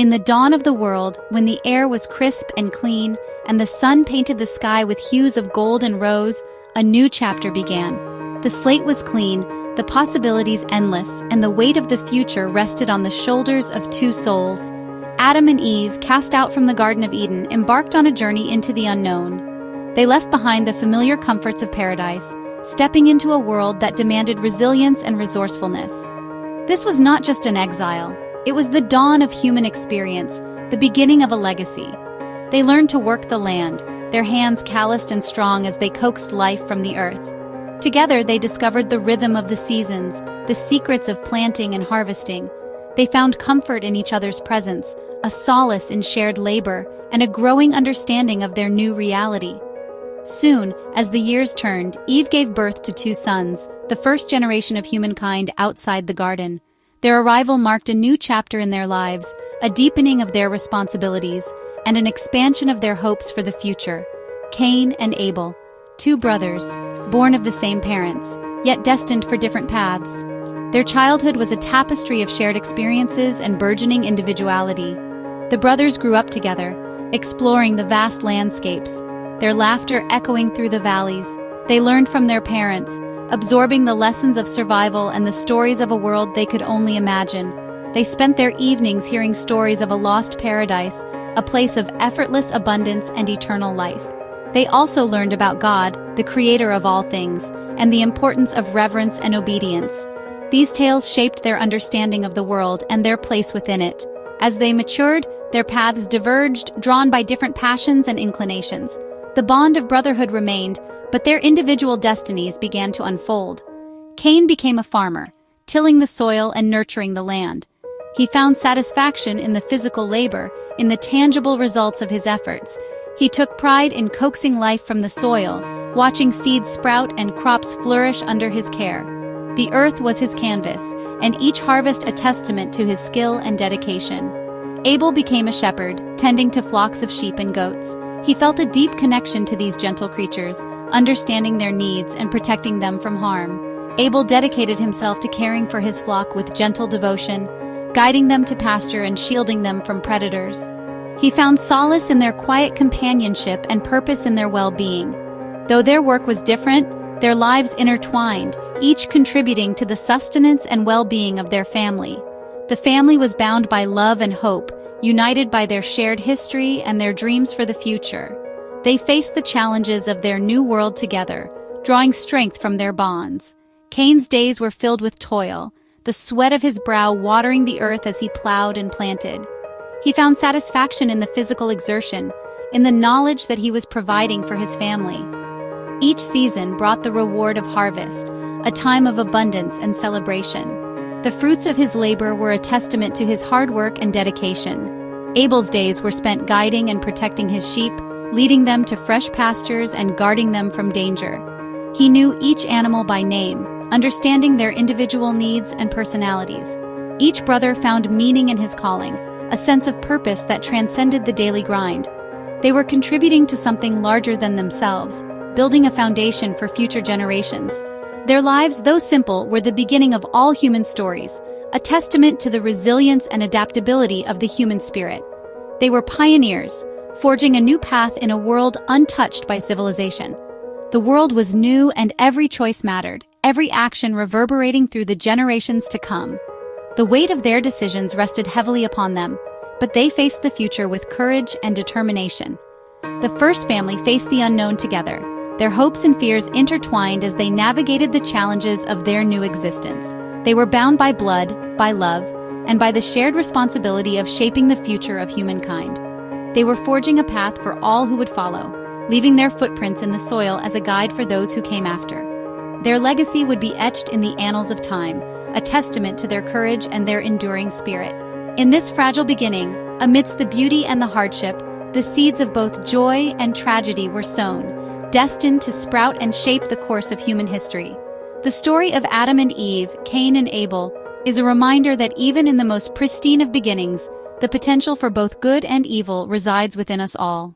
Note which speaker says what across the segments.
Speaker 1: In the dawn of the world, when the air was crisp and clean, and the sun painted the sky with hues of gold and rose, a new chapter began. The slate was clean, the possibilities endless, and the weight of the future rested on the shoulders of two souls. Adam and Eve, cast out from the Garden of Eden, embarked on a journey into the unknown. They left behind the familiar comforts of paradise, stepping into a world that demanded resilience and resourcefulness. This was not just an exile. It was the dawn of human experience, the beginning of a legacy. They learned to work the land, their hands calloused and strong as they coaxed life from the earth. Together, they discovered the rhythm of the seasons, the secrets of planting and harvesting. They found comfort in each other's presence, a solace in shared labor, and a growing understanding of their new reality. Soon, as the years turned, Eve gave birth to two sons, the first generation of humankind outside the garden. Their arrival marked a new chapter in their lives, a deepening of their responsibilities, and an expansion of their hopes for the future. Cain and Abel, two brothers, born of the same parents, yet destined for different paths. Their childhood was a tapestry of shared experiences and burgeoning individuality. The brothers grew up together, exploring the vast landscapes, their laughter echoing through the valleys. They learned from their parents, absorbing the lessons of survival and the stories of a world they could only imagine. They spent their evenings hearing stories of a lost paradise, a place of effortless abundance and eternal life. They also learned about God, the creator of all things, and the importance of reverence and obedience. These tales shaped their understanding of the world and their place within it. As they matured, their paths diverged, drawn by different passions and inclinations. The bond of brotherhood remained, but their individual destinies began to unfold. Cain became a farmer, tilling the soil and nurturing the land. He found satisfaction in the physical labor, in the tangible results of his efforts. He took pride in coaxing life from the soil, watching seeds sprout and crops flourish under his care. The earth was his canvas, and each harvest a testament to his skill and dedication. Abel became a shepherd, tending to flocks of sheep and goats. He felt a deep connection to these gentle creatures, understanding their needs and protecting them from harm. Abel dedicated himself to caring for his flock with gentle devotion, guiding them to pasture and shielding them from predators. He found solace in their quiet companionship and purpose in their well-being. Though their work was different, their lives intertwined, each contributing to the sustenance and well-being of their family. The family was bound by love and hope, united by their shared history and their dreams for the future. They faced the challenges of their new world together, drawing strength from their bonds. Cain's days were filled with toil, the sweat of his brow watering the earth as he plowed and planted. He found satisfaction in the physical exertion, in the knowledge that he was providing for his family. Each season brought the reward of harvest, a time of abundance and celebration. The fruits of his labor were a testament to his hard work and dedication. Abel's days were spent guiding and protecting his sheep, leading them to fresh pastures and guarding them from danger. He knew each animal by name, understanding their individual needs and personalities. Each brother found meaning in his calling, a sense of purpose that transcended the daily grind. They were contributing to something larger than themselves, building a foundation for future generations. Their lives, though simple, were the beginning of all human stories, a testament to the resilience and adaptability of the human spirit. They were pioneers, forging a new path in a world untouched by civilization. The world was new and every choice mattered, every action reverberating through the generations to come. The weight of their decisions rested heavily upon them, but they faced the future with courage and determination. The first family faced the unknown together, their hopes and fears intertwined as they navigated the challenges of their new existence. They were bound by blood, by love, and by the shared responsibility of shaping the future of humankind. They were forging a path for all who would follow, leaving their footprints in the soil as a guide for those who came after. Their legacy would be etched in the annals of time, a testament to their courage and their enduring spirit. In this fragile beginning, amidst the beauty and the hardship, the seeds of both joy and tragedy were sown, destined to sprout and shape the course of human history. The story of Adam and Eve, Cain and Abel, is a reminder that even in the most pristine of beginnings, the potential for both good and evil resides within us all.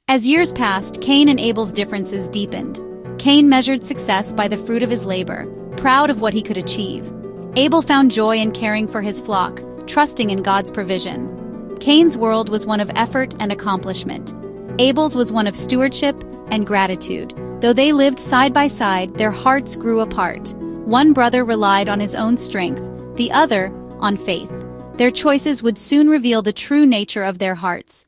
Speaker 1: As years passed, Cain and Abel's differences deepened. Cain measured success by the fruit of his labor, proud of what he could achieve. Abel found joy in caring for his flock, trusting in God's provision. Cain's world was one of effort and accomplishment. Abel's was one of stewardship and gratitude. Though they lived side by side, their hearts grew apart. One brother relied on his own strength, the other on faith. Their choices would soon reveal the true nature of their hearts.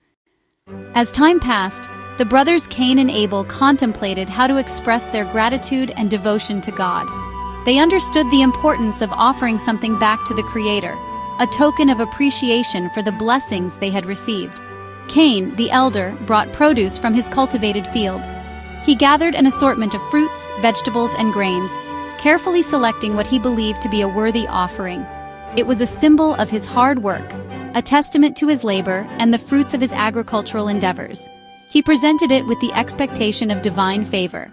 Speaker 1: As time passed, the brothers Cain and Abel contemplated how to express their gratitude and devotion to God. They understood the importance of offering something back to the Creator, a token of appreciation for the blessings they had received. Cain, the elder, brought produce from his cultivated fields. He gathered an assortment of fruits, vegetables, and grains, carefully selecting what he believed to be a worthy offering. It was a symbol of his hard work, a testament to his labor and the fruits of his agricultural endeavors. He presented it with the expectation of divine favor.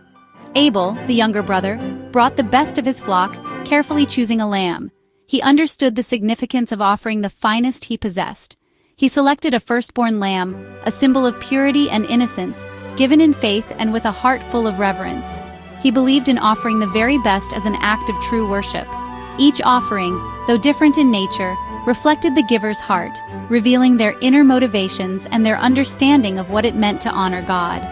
Speaker 1: Abel, the younger brother, brought the best of his flock, carefully choosing a lamb. He understood the significance of offering the finest he possessed. He selected a firstborn lamb, a symbol of purity and innocence, given in faith and with a heart full of reverence. He believed in offering the very best as an act of true worship. Each offering, though different in nature, reflected the giver's heart, revealing their inner motivations and their understanding of what it meant to honor God.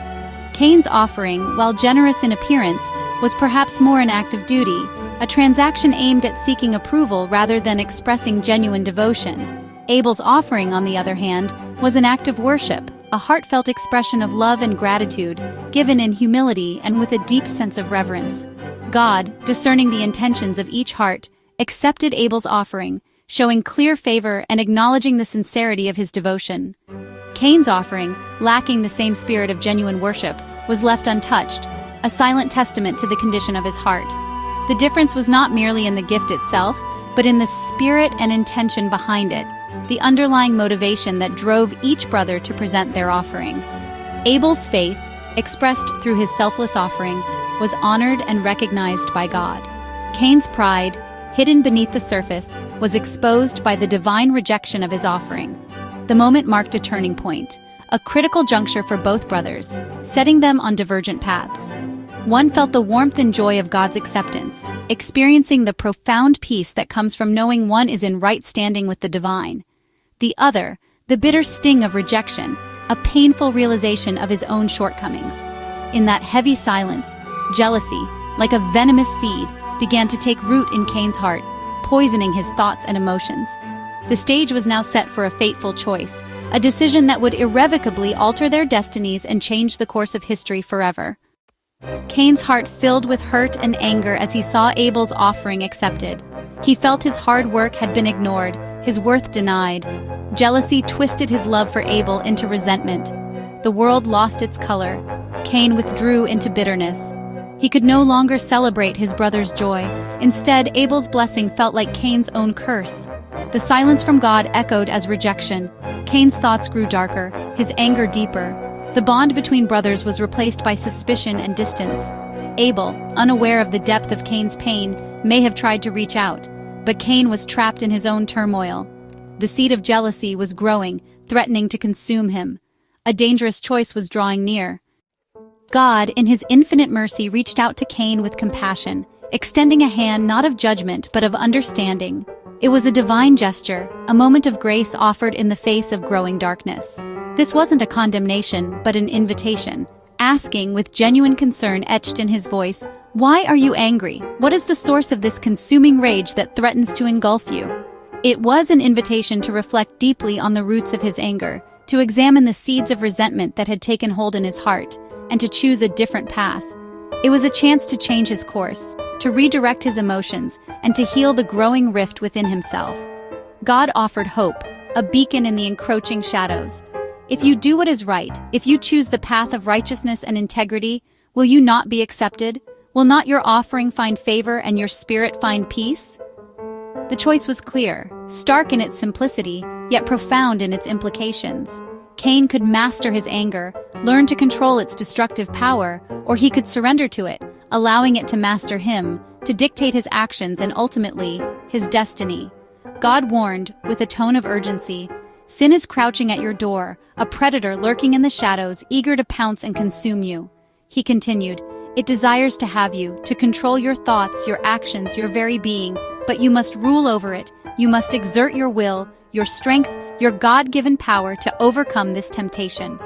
Speaker 1: Cain's offering, while generous in appearance, was perhaps more an act of duty, a transaction aimed at seeking approval rather than expressing genuine devotion. Abel's offering, on the other hand, was an act of worship, a heartfelt expression of love and gratitude, given in humility and with a deep sense of reverence. God, discerning the intentions of each heart, accepted Abel's offering, showing clear favor and acknowledging the sincerity of his devotion. Cain's offering, lacking the same spirit of genuine worship, was left untouched, a silent testament to the condition of his heart. The difference was not merely in the gift itself, but in the spirit and intention behind it, the underlying motivation that drove each brother to present their offering. Abel's faith, expressed through his selfless offering, was honored and recognized by God. Cain's pride, hidden beneath the surface, was exposed by the divine rejection of his offering. The moment marked a turning point, a critical juncture for both brothers, setting them on divergent paths. One felt the warmth and joy of God's acceptance, experiencing the profound peace that comes from knowing one is in right standing with the divine. The other, the bitter sting of rejection, a painful realization of his own shortcomings. In that heavy silence, jealousy, like a venomous seed, began to take root in Cain's heart, poisoning his thoughts and emotions. The stage was now set for a fateful choice, a decision that would irrevocably alter their destinies and change the course of history forever. Cain's heart filled with hurt and anger as he saw Abel's offering accepted. He felt his hard work had been ignored, his worth denied. Jealousy twisted his love for Abel into resentment. The world lost its color. Cain withdrew into bitterness. He could no longer celebrate his brother's joy. Instead, Abel's blessing felt like Cain's own curse. The silence from God echoed as rejection. Cain's thoughts grew darker, his anger deeper. The bond between brothers was replaced by suspicion and distance. Abel, unaware of the depth of Cain's pain, may have tried to reach out, but Cain was trapped in his own turmoil. The seed of jealousy was growing, threatening to consume him. A dangerous choice was drawing near. God, in his infinite mercy, reached out to Cain with compassion, extending a hand not of judgment but of understanding. It was a divine gesture, a moment of grace offered in the face of growing darkness. This wasn't a condemnation, but an invitation, asking with genuine concern etched in his voice, "Why are you angry? What is the source of this consuming rage that threatens to engulf you?" It was an invitation to reflect deeply on the roots of his anger, to examine the seeds of resentment that had taken hold in his heart, and to choose a different path. It was a chance to change his course, to redirect his emotions, and to heal the growing rift within himself. God offered hope, a beacon in the encroaching shadows. If you do what is right, if you choose the path of righteousness and integrity, will you not be accepted? Will not your offering find favor and your spirit find peace? The choice was clear, stark in its simplicity, yet profound in its implications. Cain could master his anger, learn to control its destructive power, or he could surrender to it, allowing it to master him, to dictate his actions and ultimately, his destiny. God warned, with a tone of urgency, "Sin is crouching at your door, a predator lurking in the shadows, eager to pounce and consume you." He continued, "It desires to have you, to control your thoughts, your actions, your very being, but you must rule over it, you must exert your will, your strength, your God-given power to overcome this temptation.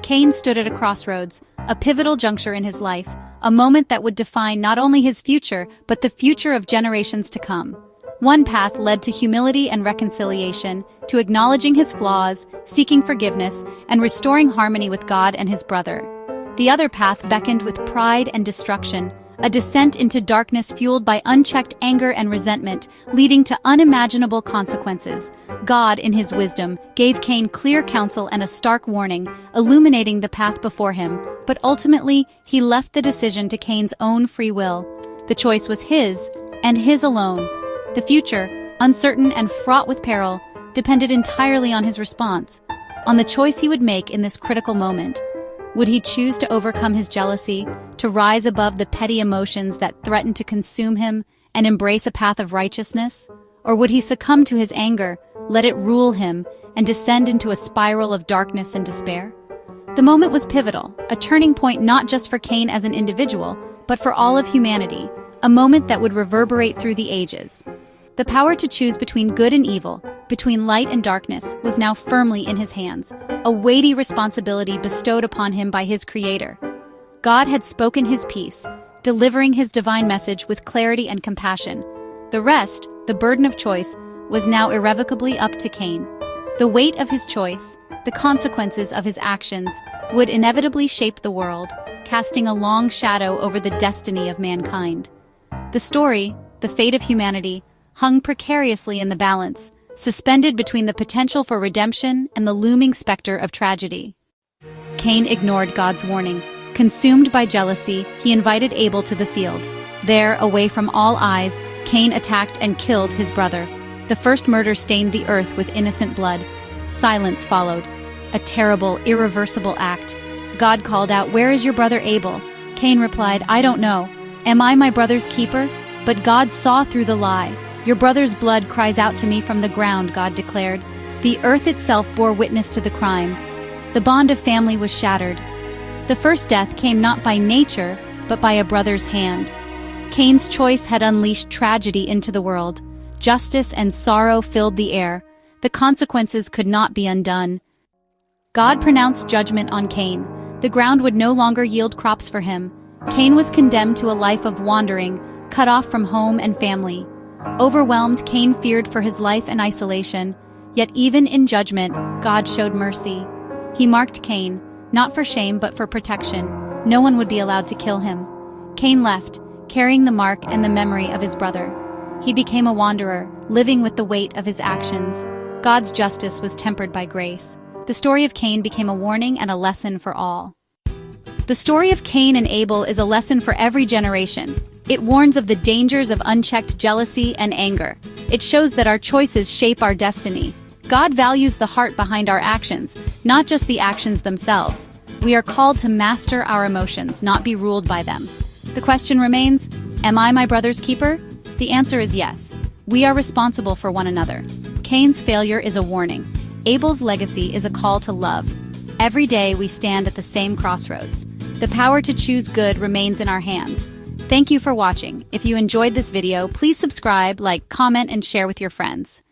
Speaker 1: Cain stood at a crossroads, a pivotal juncture in his life, a moment that would define not only his future, but the future of generations to come. One path led to humility and reconciliation, to acknowledging his flaws, seeking forgiveness, and restoring harmony with God and his brother. The other path beckoned with pride and destruction, a descent into darkness fueled by unchecked anger and resentment, leading to unimaginable consequences. God, in his wisdom, gave Cain clear counsel and a stark warning, illuminating the path before him, but ultimately, he left the decision to Cain's own free will. The choice was his, and his alone. The future, uncertain and fraught with peril, depended entirely on his response, on the choice he would make in this critical moment. Would he choose to overcome his jealousy, to rise above the petty emotions that threatened to consume him, and embrace a path of righteousness? Or would he succumb to his anger, let it rule him, and descend into a spiral of darkness and despair? The moment was pivotal, a turning point not just for Cain as an individual, but for all of humanity, a moment that would reverberate through the ages. The power to choose between good and evil, between light and darkness, was now firmly in his hands, a weighty responsibility bestowed upon him by his Creator. God had spoken his piece, delivering his divine message with clarity and compassion. The rest, the burden of choice, was now irrevocably up to Cain. The weight of his choice, the consequences of his actions, would inevitably shape the world, casting a long shadow over the destiny of mankind. The story, the fate of humanity, hung precariously in the balance, suspended between the potential for redemption and the looming specter of tragedy. Cain ignored God's warning. Consumed by jealousy, he invited Abel to the field. There, away from all eyes, Cain attacked and killed his brother. The first murder stained the earth with innocent blood. Silence followed. A terrible, irreversible act. God called out, "Where is your brother Abel?" Cain replied, "I don't know. Am I my brother's keeper?" But God saw through the lie. "Your brother's blood cries out to me from the ground," God declared. The earth itself bore witness to the crime. The bond of family was shattered. The first death came not by nature, but by a brother's hand. Cain's choice had unleashed tragedy into the world. Justice and sorrow filled the air. The consequences could not be undone. God pronounced judgment on Cain. The ground would no longer yield crops for him. Cain was condemned to a life of wandering, cut off from home and family. Overwhelmed, Cain feared for his life and isolation. Yet even in judgment, God showed mercy. He marked Cain, not for shame but for protection. No one would be allowed to kill him. Cain left, carrying the mark and the memory of his brother. He became a wanderer, living with the weight of his actions. God's justice was tempered by grace. The story of Cain became a warning and a lesson for all. The story of Cain and Abel is a lesson for every generation. It warns of the dangers of unchecked jealousy and anger. It shows that our choices shape our destiny. God values the heart behind our actions, not just the actions themselves. We are called to master our emotions, not be ruled by them. The question remains, am I my brother's keeper? The answer is yes. We are responsible for one another. Cain's failure is a warning. Abel's legacy is a call to love. Every day we stand at the same crossroads. The power to choose good remains in our hands. Thank you for watching. If you enjoyed this video, please subscribe, like, comment, and share with your friends.